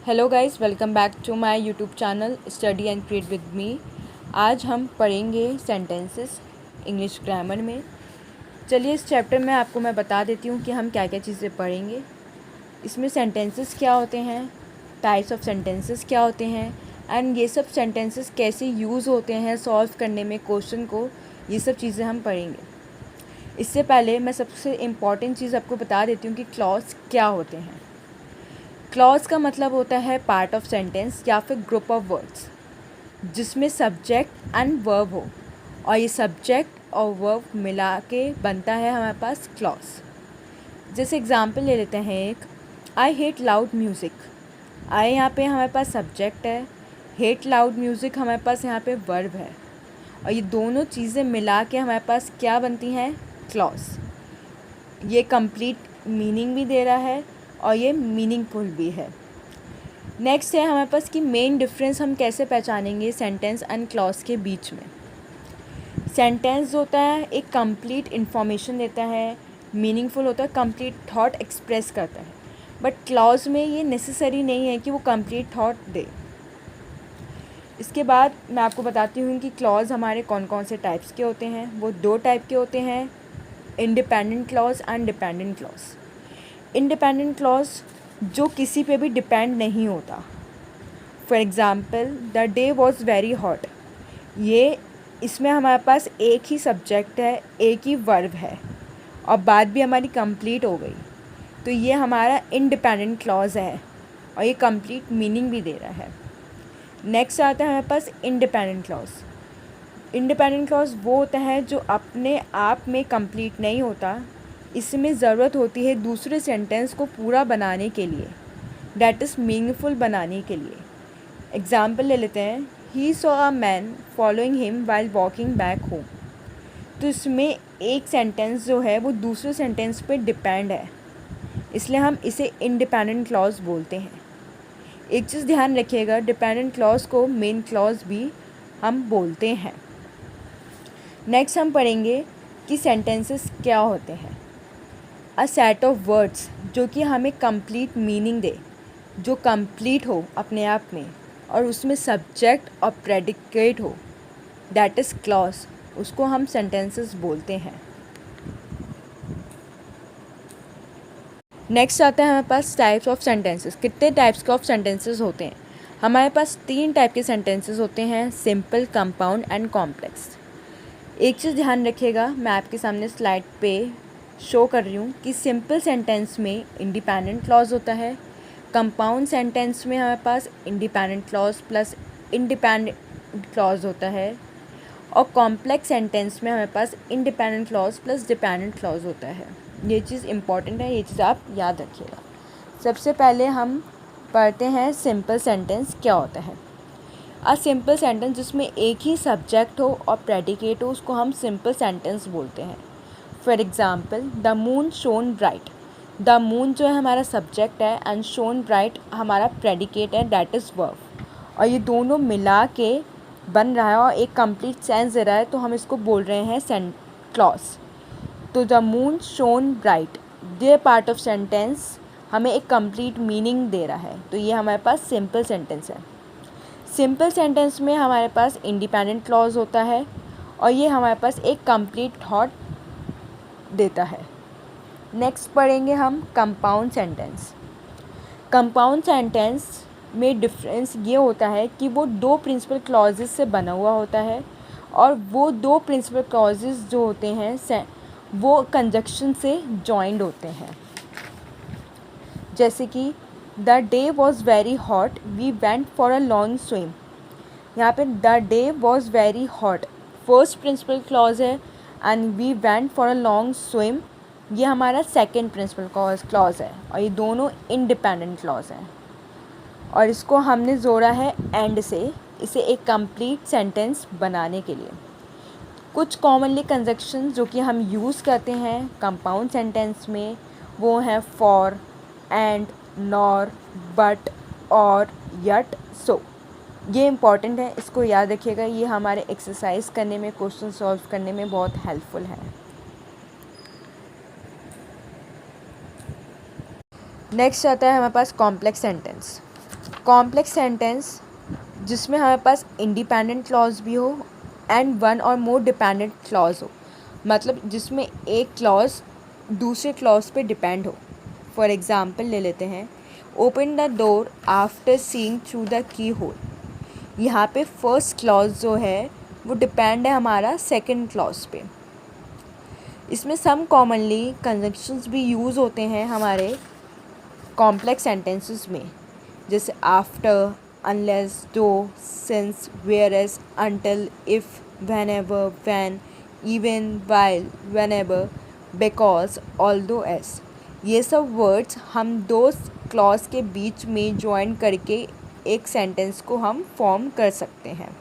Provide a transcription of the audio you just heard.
Hello guys, welcome back to my YouTube channel study and create with me. आज हम पढ़ेंगे sentences English grammar में। चलिए इस चैप्टर में आपको मैं बता देती हूँ कि हम क्या क्या चीज़ें पढ़ेंगे। इसमें सेंटेंसेस क्या होते हैं, टाइप्स ऑफ सेंटेंसेस क्या होते हैं एंड ये सब सेंटेंसेस कैसे यूज़ होते हैं सॉल्व करने में क्वेश्चन को, ये सब चीज़ें हम पढ़ेंगे। इससे पहले मैं सबसे इम्पॉर्टेंट चीज़ आपको बता देती हूँ कि क्लॉज क्या होते हैं। क्लॉज का मतलब होता है पार्ट ऑफ सेंटेंस या फिर ग्रुप ऑफ वर्ड्स जिसमें सब्जेक्ट एंड वर्ब हो, और ये सब्जेक्ट और वर्ब मिला के बनता है हमारे पास क्लॉज। जैसे एग्जांपल ले लेते हैं एक, आई हेट लाउड म्यूज़िक। आई यहाँ पे हमारे पास सब्जेक्ट है, हेट लाउड म्यूज़िक हमारे पास यहाँ पे वर्ब है, और ये दोनों चीज़ें मिला के हमारे पास क्या बनती हैं, क्लॉज। ये कंप्लीट मीनिंग भी दे रहा है और ये मीनिंगफुल भी है। नेक्स्ट है हमारे पास कि मेन डिफरेंस हम कैसे पहचानेंगे सेंटेंस एंड क्लॉज के बीच में। सेंटेंस होता है एक कंप्लीट इन्फॉर्मेशन देता है, मीनिंगफुल होता है, कंप्लीट थॉट एक्सप्रेस करता है। बट क्लॉज में ये नेसेसरी नहीं है कि वो कंप्लीट थॉट दे। इसके बाद मैं आपको बताती हूँ कि क्लॉज हमारे कौन कौन से टाइप्स के होते हैं। वो दो टाइप के होते हैं, independent clause and dependent clause. Independent clause जो किसी पे भी डिपेंड नहीं होता। For example, the day was very hot. ये इसमें हमारे पास एक ही सब्जेक्ट है, एक ही वर्ब है और बात भी हमारी कंप्लीट हो गई, तो ये हमारा इंडिपेंडेंट क्लॉज है और ये कंप्लीट मीनिंग भी दे रहा है। नेक्स्ट आता है हमारे पास इंडिपेंडेंट क्लॉज। इंडिपेंडेंट क्लॉज वो होता है जो अपने आप में कंप्लीट नहीं होता, इसमें ज़रूरत होती है दूसरे सेंटेंस को पूरा बनाने के लिए, डैट इज़ मीनिंगफुल बनाने के लिए। एग्ज़ाम्पल ले लेते हैं, he saw a man following him while walking back home. तो इसमें एक सेंटेंस जो है वो दूसरे सेंटेंस पे डिपेंड है, इसलिए हम इसे इंडिपेंडेंट क्लॉज बोलते हैं। एक चीज़ ध्यान रखिएगा, डिपेंडेंट क्लॉज को मेन क्लॉज भी हम बोलते हैं। नेक्स्ट हम पढ़ेंगे कि सेंटेंसेस क्या होते हैं। अ सेट ऑफ वर्ड्स जो कि हमें कंप्लीट मीनिंग दे, जो कंप्लीट हो अपने आप में और उसमें सब्जेक्ट और प्रेडिकेट हो, दैट इज़ क्लॉज, उसको हम सेंटेंसेस बोलते हैं। नेक्स्ट आता है हमारे पास टाइप्स ऑफ सेंटेंसेस। कितने टाइप्स के ऑफ सेंटेंसेस होते हैं? हमारे पास 3 टाइप के सेंटेंसेस होते हैं, सिंपल, कंपाउंड एंड कॉम्प्लेक्स। एक चीज़ ध्यान रखिएगा, मैं आपके सामने स्लाइड पे शो कर रही हूँ कि सिंपल सेंटेंस में इंडिपेंडेंट क्लॉज होता है, कंपाउंड सेंटेंस में हमारे पास independent clause plus independent clause होता है, और कॉम्प्लेक्स सेंटेंस में हमारे पास independent clause plus dependent clause होता है। ये चीज़ इंपॉर्टेंट है, ये चीज़ आप याद रखिएगा। सबसे पहले हम पढ़ते हैं सिंपल सेंटेंस क्या होता है। अ सिंपल सेंटेंस जिसमें एक ही सब्जेक्ट हो और प्रेडिकेट हो, उसको हम सिंपल सेंटेंस बोलते हैं। For example, the moon shown bright. The moon जो है हमारा सब्जेक्ट है एंड शोन ब्राइट हमारा प्रेडिकेट है, दैट इज़ वर्ब, और ये दोनों मिला के बन रहा है और एक कंप्लीट सेंस दे रहा है, तो हम इसको बोल रहे हैं क्लॉज। तो द मून शोन ब्राइट, ये पार्ट ऑफ सेंटेंस हमें एक कंप्लीट मीनिंग दे रहा है, तो ये हमारे पास सिंपल सेंटेंस है। सिंपल सेंटेंस में हमारे पास इंडिपेंडेंट क्लॉज होता है और ये हमारे पास एक कंप्लीट थॉट देता है। नेक्स्ट पढ़ेंगे हम कंपाउंड सेंटेंस। कंपाउंड सेंटेंस में डिफरेंस ये होता है कि वो 2 प्रिंसिपल क्लॉजेस से बना हुआ होता है, और वो 2 प्रिंसिपल क्लॉजेस जो होते हैं वो कंजक्शन से जॉइंड होते हैं। जैसे कि the day was very hot we went for a long swim. यहाँ पे the day was very hot first principal clause है and we went for a long swim ये हमारा सेकेंड प्रिंसिपल क्लॉज है, और ये दोनों इंडिपेंडेंट क्लॉज हैं, और इसको हमने जोड़ा है एंड से, इसे एक कंप्लीट सेंटेंस बनाने के लिए। कुछ कॉमनली कंजक्शन जो कि हम यूज़ करते हैं कंपाउंड सेंटेंस में, वो हैं फॉर, एंड, नॉर, बट, और, यट, सो। ये इम्पॉर्टेंट है, इसको याद रखिएगा, ये हमारे एक्सरसाइज करने में, क्वेश्चन सॉल्व करने में बहुत हेल्पफुल है। नेक्स्ट आता है हमारे पास कॉम्प्लेक्स सेंटेंस। कॉम्प्लेक्स सेंटेंस जिसमें हमारे पास इंडिपेंडेंट क्लॉज भी हो एंड वन और मोर डिपेंडेंट क्लॉज हो, मतलब जिसमें एक क्लॉज दूसरे क्लॉज पे डिपेंड हो। फॉर एग्ज़ाम्पल ले लेते हैं, open the door after seeing through the keyhole. यहाँ पे फर्स्ट क्लॉज जो है वो डिपेंड है हमारा सेकंड क्लॉज पे। इसमें सम कॉमनली कंजंक्शंस भी यूज़ होते हैं हमारे कॉम्प्लेक्स सेंटेंसेस में, जैसे आफ्टर, अनलेस, दो, since, whereas, until, if, whenever, when, even, while, whenever, because, although, S. ये सब वर्ड्स हम दो क्लॉज के बीच में जॉइन करके एक सेंटेंस को हम फॉर्म कर सकते हैं।